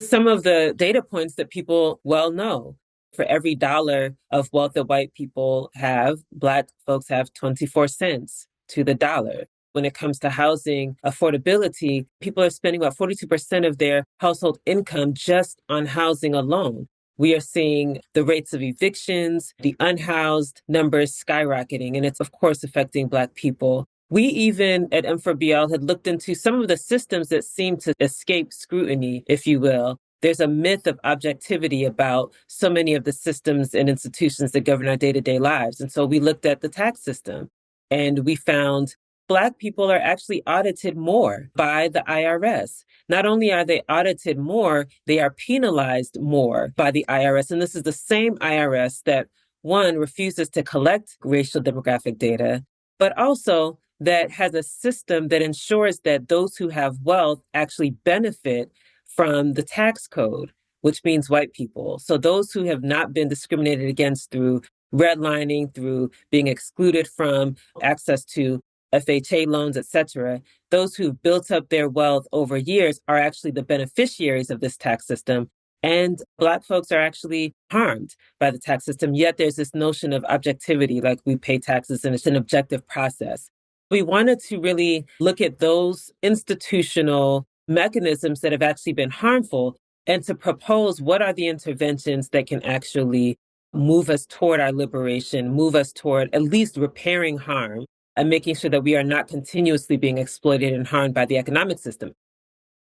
Some of the data points that people well know. For every dollar of wealth that white people have, Black folks have 24 cents to the dollar. When it comes to housing affordability, people are spending about 42% of their household income just on housing alone. We are seeing the rates of evictions, the unhoused numbers skyrocketing, and it's, of course, affecting Black people. We even at M4BL had looked into some of the systems that seem to escape scrutiny, if you will. There's a myth of objectivity about so many of the systems and institutions that govern our day-to-day lives. And so we looked at the tax system and we found Black people are actually audited more by the IRS. Not only are they audited more, they are penalized more by the IRS. And this is the same IRS that, one, refuses to collect racial demographic data, but also that has a system that ensures that those who have wealth actually benefit from the tax code, which means white people. So those who have not been discriminated against through redlining, through being excluded from access to FHA loans, et cetera, those who've built up their wealth over years are actually the beneficiaries of this tax system. And Black folks are actually harmed by the tax system. Yet there's this notion of objectivity, like we pay taxes and it's an objective process. We wanted to really look at those institutional mechanisms that have actually been harmful and to propose what are the interventions that can actually move us toward our liberation, move us toward at least repairing harm and making sure that we are not continuously being exploited and harmed by the economic system.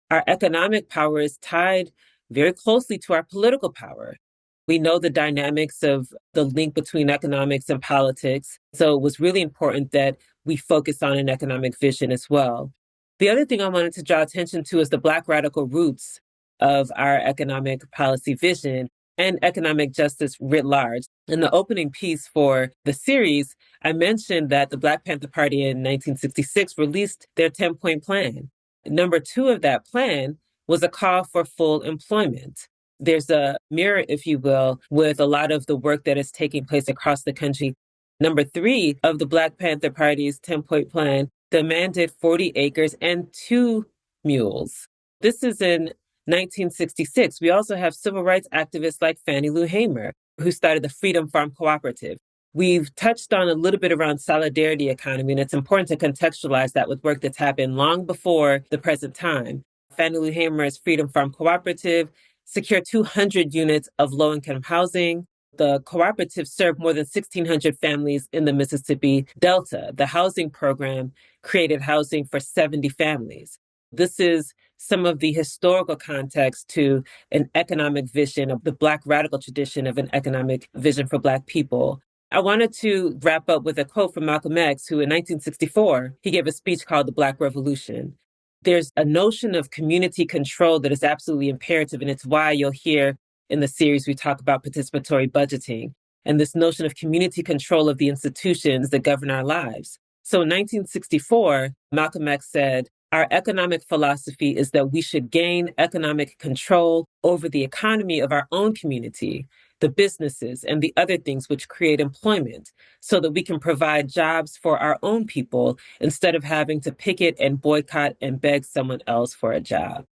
Our economic power is tied very closely to our political power. We know the dynamics of the link between economics and politics. So it was really important that we focus on an economic vision as well. The other thing I wanted to draw attention to is the Black radical roots of our economic policy vision and economic justice writ large. In the opening piece for the series, I mentioned that the Black Panther Party in 1966 released their 10-point plan. Number 2 of that plan was a call for full employment. There's a mirror, if you will, with a lot of the work that is taking place across the country. Number 3 of the Black Panther Party's 10-point plan demanded 40 acres and 2 mules. This is in 1966. We also have civil rights activists like Fannie Lou Hamer, who started the Freedom Farm Cooperative. We've touched on a little bit around solidarity economy, and it's important to contextualize that with work that's happened long before the present time. Fannie Lou Hamer's Freedom Farm Cooperative secured 200 units of low-income housing. The cooperative served more than 1,600 families in the Mississippi Delta. The housing program created housing for 70 families. This is some of the historical context to an economic vision of the Black radical tradition of an economic vision for Black people. I wanted to wrap up with a quote from Malcolm X, who in 1964, he gave a speech called The Black Revolution. There's a notion of community control that is absolutely imperative, and it's why you'll hear in the series we talk about participatory budgeting and this notion of community control of the institutions that govern our lives. So in 1964, Malcolm X said, "Our economic philosophy is that we should gain economic control over the economy of our own community, the businesses, and the other things which create employment, so that we can provide jobs for our own people instead of having to picket and boycott and beg someone else for a job."